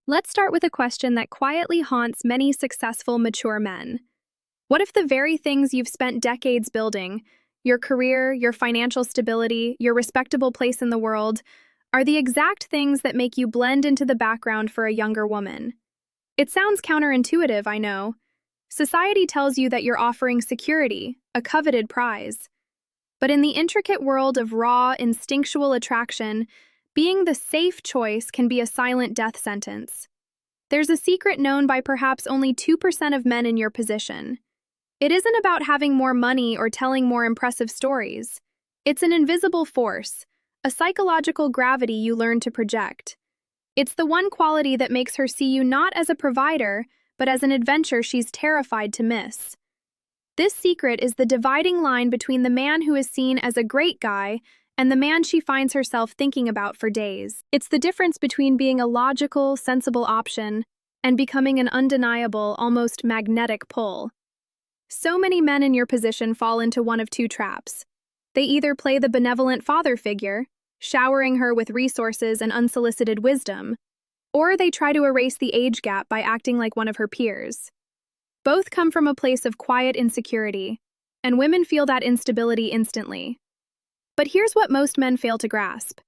Let's start with a question that quietly haunts many successful, mature men. What if the very things you've spent decades building, your career, your financial stability, your respectable place in the world, are the exact things that make you blend into the background for a younger woman? It sounds counterintuitive, I know. Society tells you that you're offering security, a coveted prize. But in the intricate world of raw, instinctual attraction, being the safe choice can be a silent death sentence. There's a secret known by perhaps only 2% of men in your position. It isn't about having more money or telling more impressive stories. It's an invisible force, a psychological gravity you learn to project. It's the one quality that makes her see you not as a provider, but as an adventure she's terrified to miss. This secret is the dividing line between the man who is seen as a great guy and the man she finds herself thinking about for days. It's the difference between being a logical, sensible option and becoming an undeniable, almost magnetic pull. So many men in your position fall into one of two traps. They either play the benevolent father figure, showering her with resources and unsolicited wisdom, or they try to erase the age gap by acting like one of her peers. Both come from a place of quiet insecurity, and women feel that instability instantly. But here's what most men fail to grasp.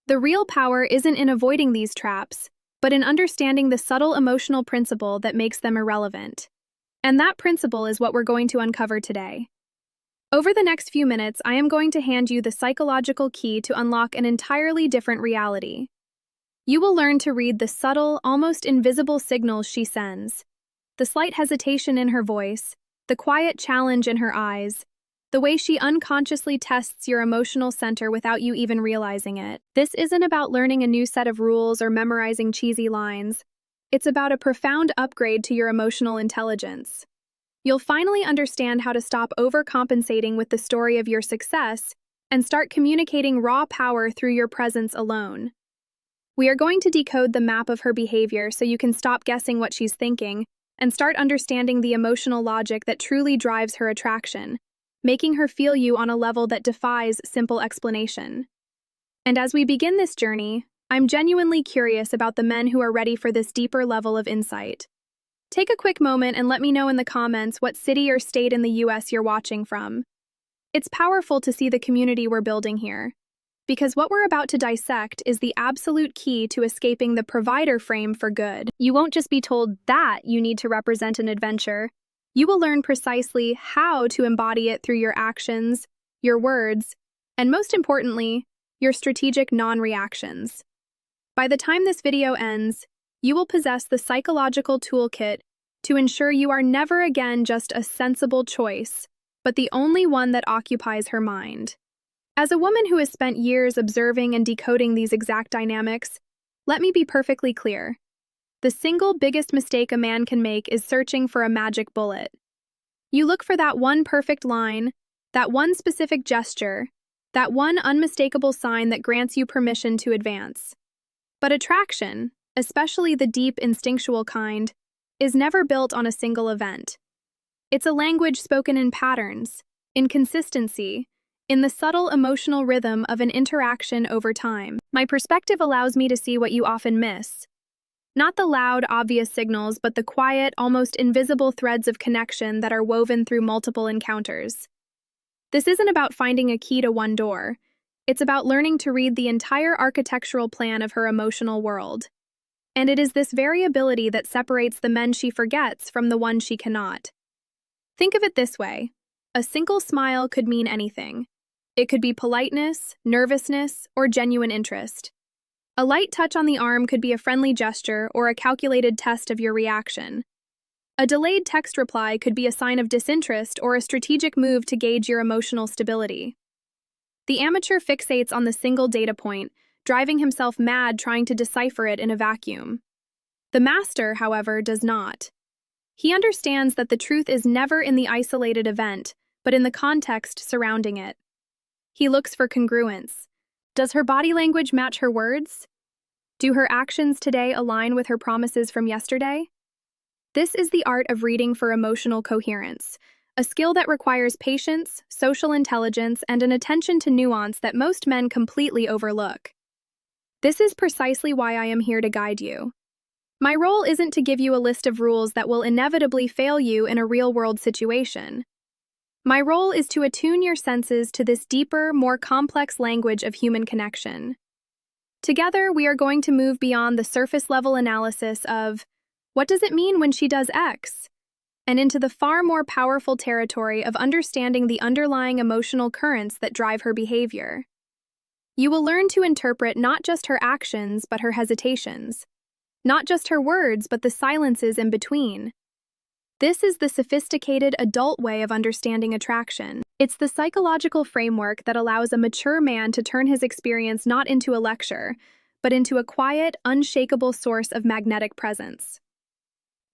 The real power isn't in avoiding these traps, but in understanding the subtle emotional principle that makes them irrelevant. And that principle is what we're going to uncover today. Over the next few minutes, I am going to hand you the psychological key to unlock an entirely different reality. You will learn to read the subtle, almost invisible signals she sends, the slight hesitation in her voice, the quiet challenge in her eyes, the way she unconsciously tests your emotional center without you even realizing it. This isn't about learning a new set of rules or memorizing cheesy lines. It's about a profound upgrade to your emotional intelligence. You'll finally understand how to stop overcompensating with the story of your success and start communicating raw power through your presence alone. We are going to decode the map of her behavior so you can stop guessing what she's thinking and start understanding the emotional logic that truly drives her attraction, making her feel you on a level that defies simple explanation. And as we begin this journey, I'm genuinely curious about the men who are ready for this deeper level of insight. Take a quick moment and let me know in the comments what city or state in the US you're watching from. It's powerful to see the community we're building here, because what we're about to dissect is the absolute key to escaping the provider frame for good. You won't just be told that you need to represent an adventure. You will learn precisely how to embody it through your actions, your words, and most importantly, your strategic non-reactions. By the time this video ends, you will possess the psychological toolkit to ensure you are never again just a sensible choice, but the only one that occupies her mind. As a woman who has spent years observing and decoding these exact dynamics, let me be perfectly clear. The single biggest mistake a man can make is searching for a magic bullet. You look for that one perfect line, that one specific gesture, that one unmistakable sign that grants you permission to advance. But attraction, especially the deep instinctual kind, is never built on a single event. It's a language spoken in patterns, in consistency, in the subtle emotional rhythm of an interaction over time. My perspective allows me to see what you often miss. Not the loud, obvious signals, but the quiet, almost invisible threads of connection that are woven through multiple encounters. This isn't about finding a key to one door. It's about learning to read the entire architectural plan of her emotional world. And it is this variability that separates the men she forgets from the ones she cannot. Think of it this way. A single smile could mean anything. It could be politeness, nervousness, or genuine interest. A light touch on the arm could be a friendly gesture or a calculated test of your reaction. A delayed text reply could be a sign of disinterest or a strategic move to gauge your emotional stability. The amateur fixates on the single data point, driving himself mad trying to decipher it in a vacuum. The master, however, does not. He understands that the truth is never in the isolated event, but in the context surrounding it. He looks for congruence. Does her body language match her words? Do her actions today align with her promises from yesterday? This is the art of reading for emotional coherence, a skill that requires patience, social intelligence, and an attention to nuance that most men completely overlook. This is precisely why I am here to guide you. My role isn't to give you a list of rules that will inevitably fail you in a real-world situation. My role is to attune your senses to this deeper, more complex language of human connection. Together, we are going to move beyond the surface-level analysis of, what does it mean when she does X? And into the far more powerful territory of understanding the underlying emotional currents that drive her behavior. You will learn to interpret not just her actions, but her hesitations. Not just her words, but the silences in between. This is the sophisticated adult way of understanding attraction. It's the psychological framework that allows a mature man to turn his experience not into a lecture, but into a quiet, unshakable source of magnetic presence.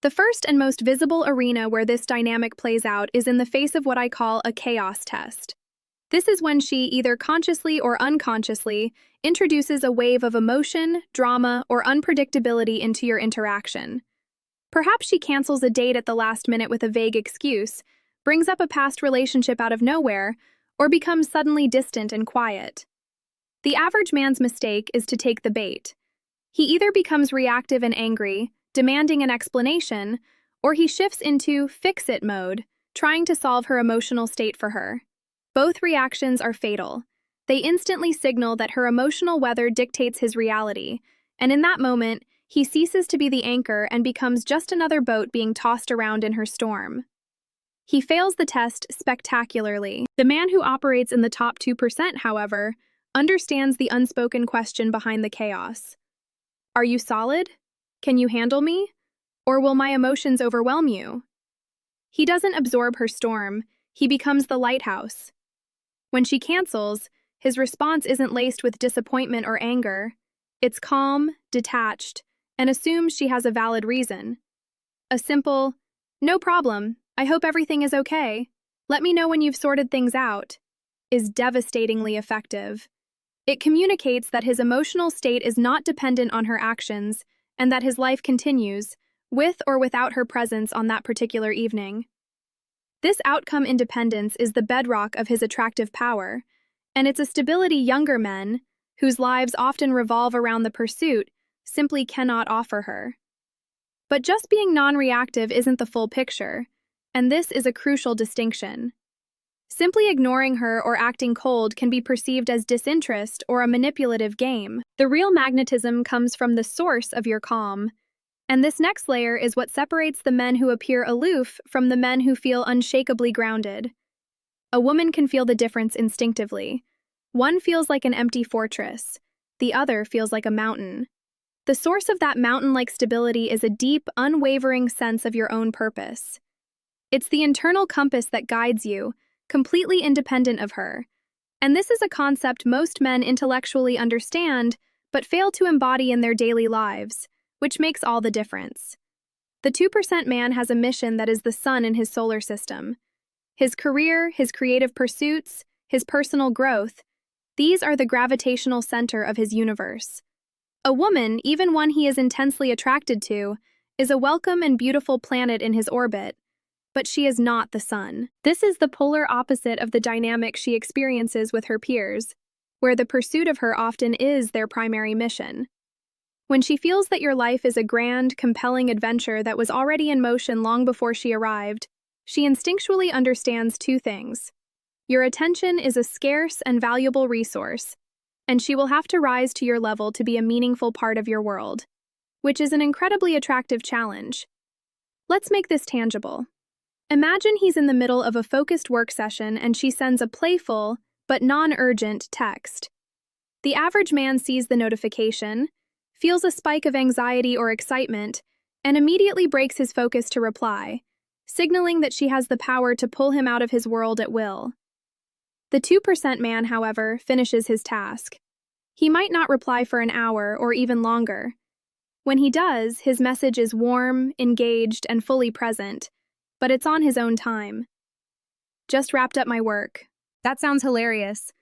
The first and most visible arena where this dynamic plays out is in the face of what I call a chaos test. This is when she, either consciously or unconsciously, introduces a wave of emotion, drama, or unpredictability into your interaction. Perhaps she cancels a date at the last minute with a vague excuse, brings up a past relationship out of nowhere, or becomes suddenly distant and quiet. The average man's mistake is to take the bait. He either becomes reactive and angry, demanding an explanation, or he shifts into fix-it mode, trying to solve her emotional state for her. Both reactions are fatal. They instantly signal that her emotional weather dictates his reality, and in that moment, he ceases to be the anchor and becomes just another boat being tossed around in her storm. He fails the test spectacularly. The man who operates in the top 2%, however, understands the unspoken question behind the chaos. Are you solid? Can you handle me? Or will my emotions overwhelm you? He doesn't absorb her storm, he becomes the lighthouse. When she cancels, his response isn't laced with disappointment or anger. It's calm, detached, and assumes she has a valid reason. A simple, "No problem, I hope everything is okay. Let me know when you've sorted things out," is devastatingly effective. It communicates that his emotional state is not dependent on her actions, and that his life continues, with or without her presence on that particular evening. This outcome independence is the bedrock of his attractive power, and it's a stability younger men, whose lives often revolve around the pursuit, simply cannot offer her. But just being non-reactive isn't the full picture, and this is a crucial distinction. Simply ignoring her or acting cold can be perceived as disinterest or a manipulative game. The real magnetism comes from the source of your calm, and this next layer is what separates the men who appear aloof from the men who feel unshakably grounded. A woman can feel the difference instinctively. One feels like an empty fortress, the other feels like a mountain. The source of that mountain-like stability is a deep, unwavering sense of your own purpose. It's the internal compass that guides you, completely independent of her. And this is a concept most men intellectually understand, but fail to embody in their daily lives, which makes all the difference. The 2% man has a mission that is the sun in his solar system. His career, his creative pursuits, his personal growth, these are the gravitational center of his universe. A woman, even one he is intensely attracted to, is a welcome and beautiful planet in his orbit, but she is not the sun. This is the polar opposite of the dynamic she experiences with her peers, where the pursuit of her often is their primary mission. When she feels that your life is a grand, compelling adventure that was already in motion long before she arrived, she instinctually understands two things. Your attention is a scarce and valuable resource, and she will have to rise to your level to be a meaningful part of your world, which is an incredibly attractive challenge. Let's make this tangible. Imagine he's in the middle of a focused work session and she sends a playful, but non-urgent text. The average man sees the notification, feels a spike of anxiety or excitement, and immediately breaks his focus to reply, signaling that she has the power to pull him out of his world at will. The 2% man, however, finishes his task. He might not reply for an hour or even longer. When he does, his message is warm, engaged, and fully present, but it's on his own time. Just wrapped up my work. That sounds hilarious.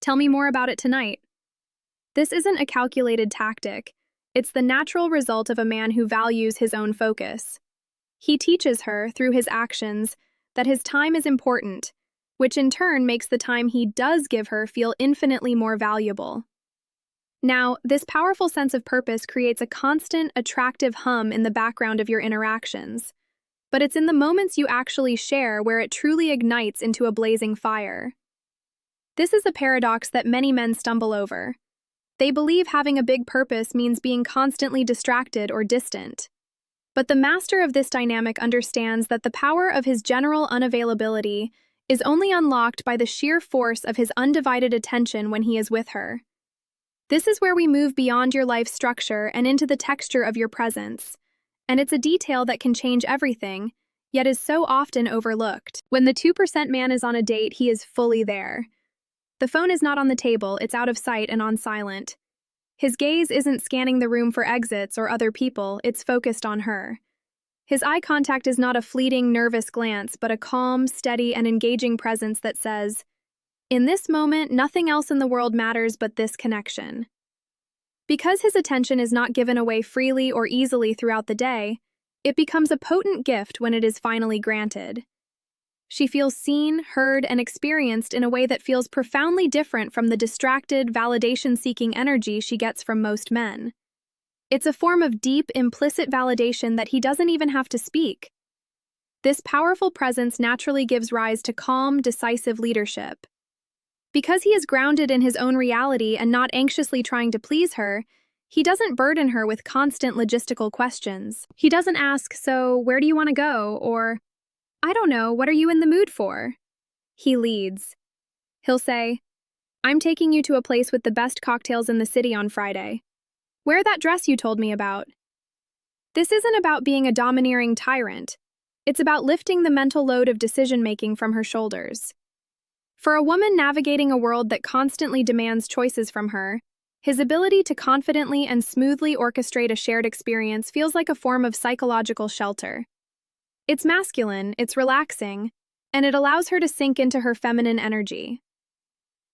Tell me more about it tonight. This isn't a calculated tactic. It's the natural result of a man who values his own focus. He teaches her, through his actions, that his time is important, which in turn makes the time he does give her feel infinitely more valuable. Now, this powerful sense of purpose creates a constant, attractive hum in the background of your interactions. But it's in the moments you actually share where it truly ignites into a blazing fire. This is a paradox that many men stumble over. They believe having a big purpose means being constantly distracted or distant. But the master of this dynamic understands that the power of his general unavailability is only unlocked by the sheer force of his undivided attention when he is with her. This is where we move beyond your life structure and into the texture of your presence. And it's a detail that can change everything, yet is so often overlooked. When the 2% man is on a date, he is fully there. The phone is not on the table, it's out of sight and on silent. His gaze isn't scanning the room for exits or other people, it's focused on her. His eye contact is not a fleeting, nervous glance, but a calm, steady, and engaging presence that says, "In this moment, nothing else in the world matters but this connection." Because his attention is not given away freely or easily throughout the day, it becomes a potent gift when it is finally granted. She feels seen, heard, and experienced in a way that feels profoundly different from the distracted, validation-seeking energy she gets from most men. It's a form of deep, implicit validation that he doesn't even have to speak. This powerful presence naturally gives rise to calm, decisive leadership. Because he is grounded in his own reality and not anxiously trying to please her, he doesn't burden her with constant logistical questions. He doesn't ask, "So, where do you want to go?" or, "I don't know, what are you in the mood for?" He leads. He'll say, "I'm taking you to a place with the best cocktails in the city on Friday. Wear that dress you told me about." This isn't about being a domineering tyrant. It's about lifting the mental load of decision-making from her shoulders. For a woman navigating a world that constantly demands choices from her, his ability to confidently and smoothly orchestrate a shared experience feels like a form of psychological shelter. It's masculine, it's relaxing, and it allows her to sink into her feminine energy.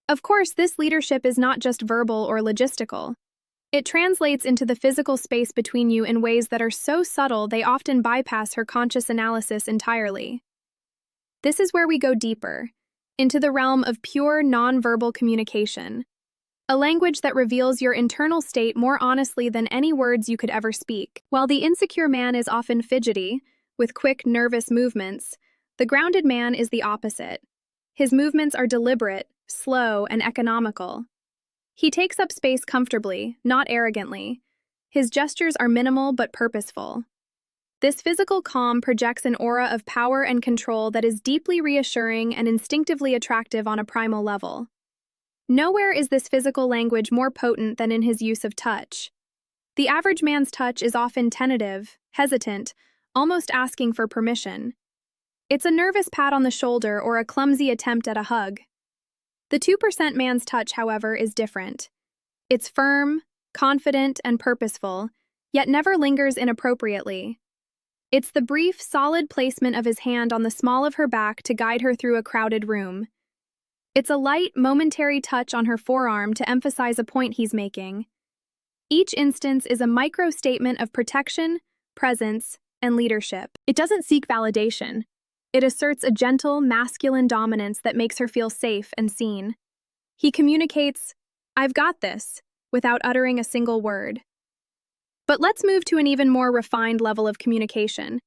Of course, this leadership is not just verbal or logistical. It translates into the physical space between you in ways that are so subtle they often bypass her conscious analysis entirely. This is where we go deeper, into the realm of pure nonverbal communication, a language that reveals your internal state more honestly than any words you could ever speak. While the insecure man is often fidgety, with quick, nervous movements, the grounded man is the opposite. His movements are deliberate, slow, and economical. He takes up space comfortably, not arrogantly. His gestures are minimal but purposeful. This physical calm projects an aura of power and control that is deeply reassuring and instinctively attractive on a primal level. Nowhere is this physical language more potent than in his use of touch. The average man's touch is often tentative, hesitant, almost asking for permission. It's a nervous pat on the shoulder or a clumsy attempt at a hug. The 2% man's touch, however, is different. It's firm, confident, and purposeful, yet never lingers inappropriately. It's the brief, solid placement of his hand on the small of her back to guide her through a crowded room. It's a light, momentary touch on her forearm to emphasize a point he's making. Each instance is a micro-statement of protection, presence, and leadership. It doesn't seek validation. It asserts a gentle, masculine dominance that makes her feel safe and seen. He communicates, "I've got this," without uttering a single word. But let's move to an even more refined level of communication,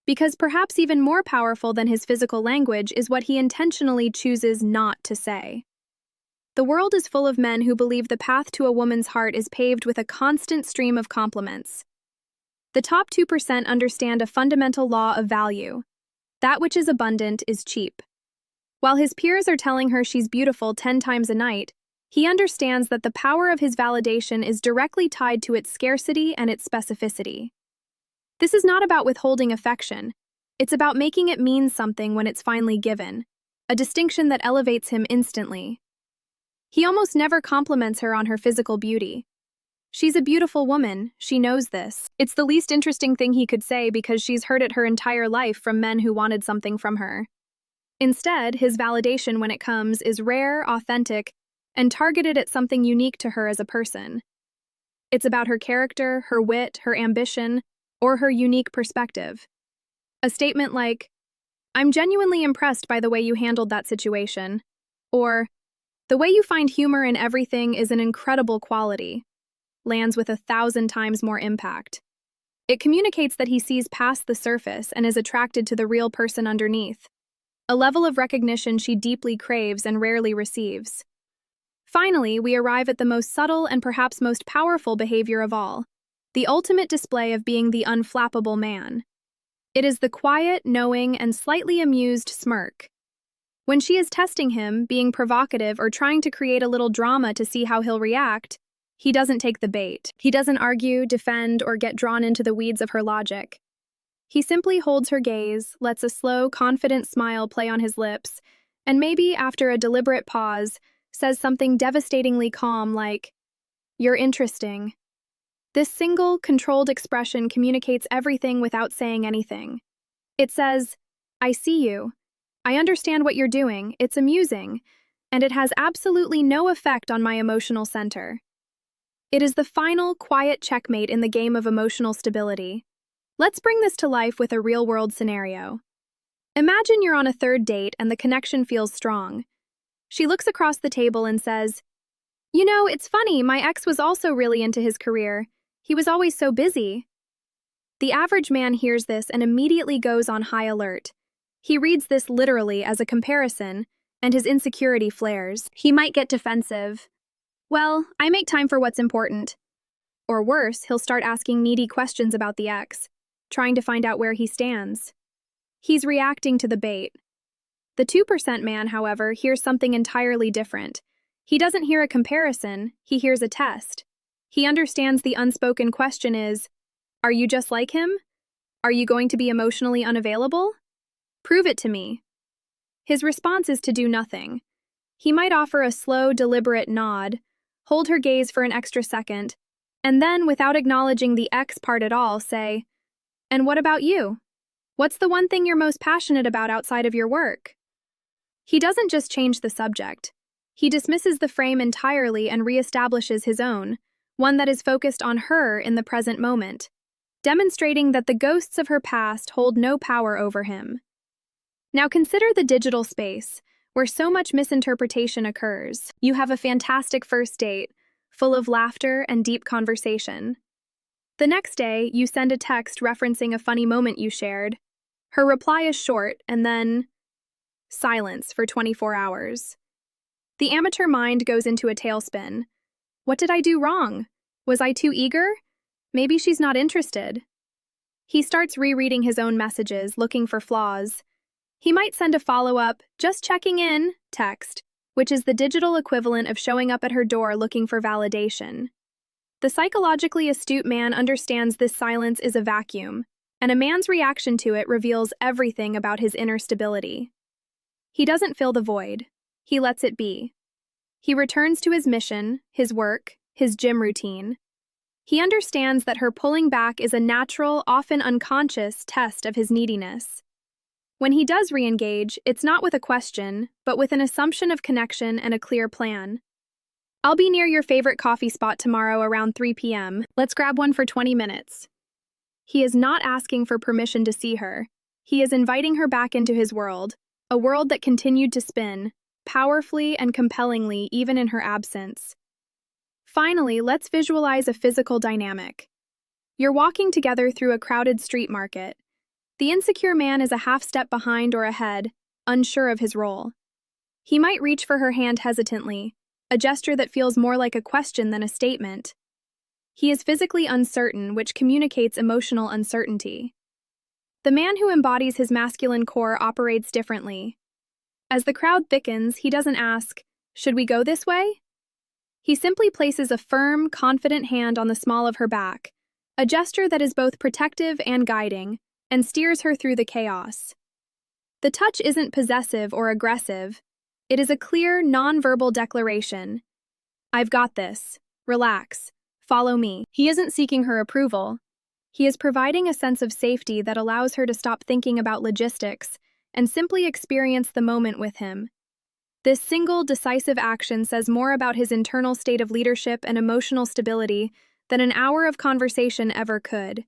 because perhaps even more powerful than his physical language is what he intentionally chooses not to say. The world is full of men who believe the path to a woman's heart is paved with a constant stream of compliments. The top 2% understand a fundamental law of value. That which is abundant is cheap. While his peers are telling her she's beautiful 10 times a night, he understands that the power of his validation is directly tied to its scarcity and its specificity. This is not about withholding affection. It's about making it mean something when it's finally given, a distinction that elevates him instantly. He almost never compliments her on her physical beauty. She's a beautiful woman, she knows this. It's the least interesting thing he could say because she's heard it her entire life from men who wanted something from her. Instead, his validation when it comes is rare, authentic, and targeted at something unique to her as a person. It's about her character, her wit, her ambition, or her unique perspective. A statement like, "I'm genuinely impressed by the way you handled that situation," or, The way you find humor in everything is an incredible quality, lands with 1,000 times more impact. It communicates that he sees past the surface and is attracted to the real person underneath, a level of recognition she deeply craves and rarely receives. Finally, we arrive at the most subtle and perhaps most powerful behavior of all, the ultimate display of being the unflappable man. It is the quiet, knowing, and slightly amused smirk. When she is testing him, being provocative, or trying to create a little drama to see how he'll react, he doesn't take the bait. He doesn't argue, defend, or get drawn into the weeds of her logic. He simply holds her gaze, lets a slow, confident smile play on his lips, and maybe, after a deliberate pause, says something devastatingly calm like, "You're interesting." This single, controlled expression communicates everything without saying anything. It says, "I see you. I understand what you're doing, it's amusing, and it has absolutely no effect on my emotional center." It is the final, quiet checkmate in the game of emotional stability. Let's bring this to life with a real-world scenario. Imagine you're on a third date and the connection feels strong. She looks across the table and says, "You know, it's funny, my ex was also really into his career. He was always so busy." The average man hears this and immediately goes on high alert. He reads this literally as a comparison, and his insecurity flares. He might get defensive. "Well, I make time for what's important." Or worse, he'll start asking needy questions about the ex, trying to find out where he stands. He's reacting to the bait. The 2% man, however, hears something entirely different. He doesn't hear a comparison, he hears a test. He understands the unspoken question is, "Are you just like him? Are you going to be emotionally unavailable? Prove it to me." His response is to do nothing. He might offer a slow, deliberate nod, hold her gaze for an extra second, and then, without acknowledging the ex part at all, say, "And what about you? What's the one thing you're most passionate about outside of your work?" He doesn't just change the subject. He dismisses the frame entirely and reestablishes his own, one that is focused on her in the present moment, demonstrating that the ghosts of her past hold no power over him. Now consider the digital space, where so much misinterpretation occurs. You have a fantastic first date, full of laughter and deep conversation. The next day, you send a text referencing a funny moment you shared. Her reply is short, and then silence for 24 hours. The amateur mind goes into a tailspin. What did I do wrong? Was I too eager? Maybe she's not interested. He starts rereading his own messages, looking for flaws. He might send a follow-up, "Just checking in," text, which is the digital equivalent of showing up at her door looking for validation. The psychologically astute man understands this silence is a vacuum, and a man's reaction to it reveals everything about his inner stability. He doesn't fill the void. He lets it be. He returns to his mission, his work, his gym routine. He understands that her pulling back is a natural, often unconscious, test of his neediness. When he does re-engage, it's not with a question, but with an assumption of connection and a clear plan. "I'll be near your favorite coffee spot tomorrow around 3 p.m. Let's grab one for 20 minutes. He is not asking for permission to see her. He is inviting her back into his world, a world that continued to spin, powerfully and compellingly even in her absence. Finally, let's visualize a physical dynamic. You're walking together through a crowded street market. The insecure man is a half step behind or ahead, unsure of his role. He might reach for her hand hesitantly, a gesture that feels more like a question than a statement. He is physically uncertain, which communicates emotional uncertainty. The man who embodies his masculine core operates differently. As the crowd thickens, he doesn't ask, "Should we go this way?" He simply places a firm, confident hand on the small of her back, a gesture that is both protective and guiding, and steers her through the chaos. The touch isn't possessive or aggressive. It is a clear, non-verbal declaration. "I've got this. Relax. Follow me." He isn't seeking her approval. He is providing a sense of safety that allows her to stop thinking about logistics and simply experience the moment with him. This single, decisive action says more about his internal state of leadership and emotional stability than an hour of conversation ever could.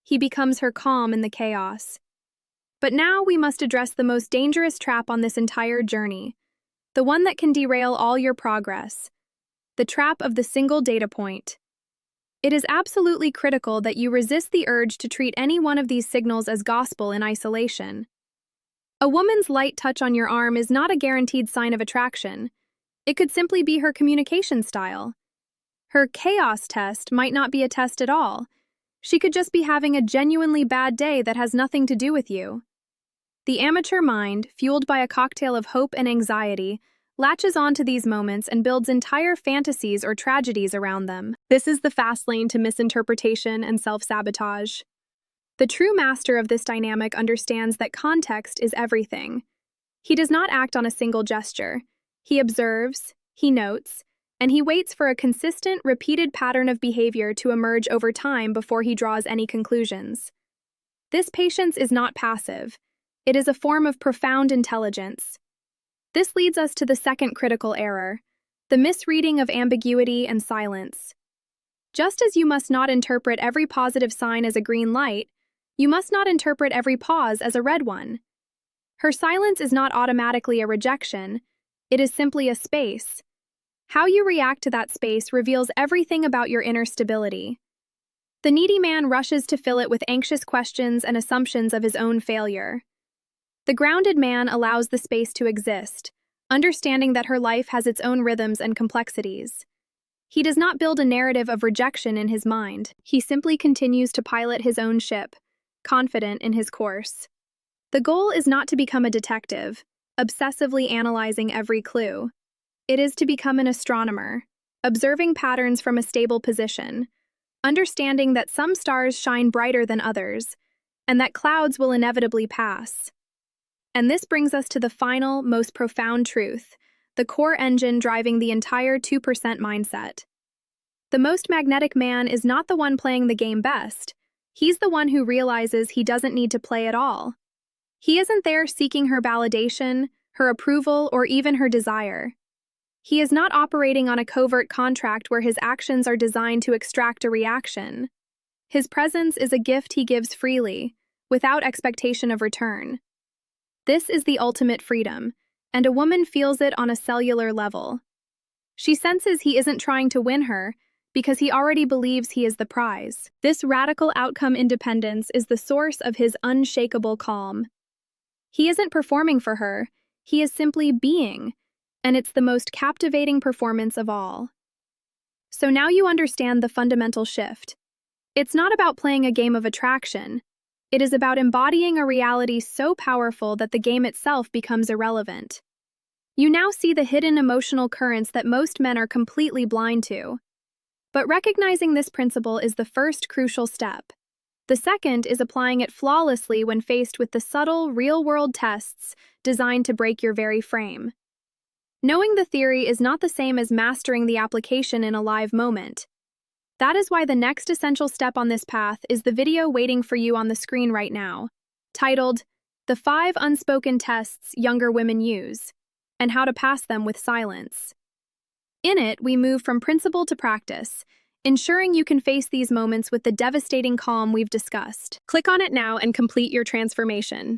He becomes her calm in the chaos. But now we must address the most dangerous trap on this entire journey: the one that can derail all your progress. The trap of the single data point. It is absolutely critical that you resist the urge to treat any one of these signals as gospel in isolation. A woman's light touch on your arm is not a guaranteed sign of attraction. It could simply be her communication style. Her chaos test might not be a test at all. She could just be having a genuinely bad day that has nothing to do with you. The amateur mind, fueled by a cocktail of hope and anxiety, latches onto these moments and builds entire fantasies or tragedies around them. This is the fast lane to misinterpretation and self-sabotage. The true master of this dynamic understands that context is everything. He does not act on a single gesture. He observes, he notes, and he waits for a consistent, repeated pattern of behavior to emerge over time before he draws any conclusions. This patience is not passive. It is a form of profound intelligence. This leads us to the second critical error, the misreading of ambiguity and silence. Just as you must not interpret every positive sign as a green light, you must not interpret every pause as a red one. Her silence is not automatically a rejection, it is simply a space. How you react to that space reveals everything about your inner stability. The needy man rushes to fill it with anxious questions and assumptions of his own failure. The grounded man allows the space to exist, understanding that her life has its own rhythms and complexities. He does not build a narrative of rejection in his mind. He simply continues to pilot his own ship, confident in his course. The goal is not to become a detective, obsessively analyzing every clue. It is to become an astronomer, observing patterns from a stable position, understanding that some stars shine brighter than others, and that clouds will inevitably pass. And this brings us to the final, most profound truth, the core engine driving the entire 2% mindset. The most magnetic man is not the one playing the game best. He's the one who realizes he doesn't need to play at all. He isn't there seeking her validation, her approval, or even her desire. He is not operating on a covert contract where his actions are designed to extract a reaction. His presence is a gift he gives freely, without expectation of return. This is the ultimate freedom, and a woman feels it on a cellular level. She senses he isn't trying to win her because he already believes he is the prize. This radical outcome independence is the source of his unshakable calm. He isn't performing for her, he is simply being, and it's the most captivating performance of all. So now you understand the fundamental shift. It's not about playing a game of attraction. It is about embodying a reality so powerful that the game itself becomes irrelevant. You now see the hidden emotional currents that most men are completely blind to. But recognizing this principle is the first crucial step. The second is applying it flawlessly when faced with the subtle, real-world tests designed to break your very frame. Knowing the theory is not the same as mastering the application in a live moment. That is why the next essential step on this path is the video waiting for you on the screen right now, titled, "The 5 Unspoken Tests Younger Women Use, and How to Pass Them with Silence." In it, we move from principle to practice, ensuring you can face these moments with the devastating calm we've discussed. Click on it now and complete your transformation.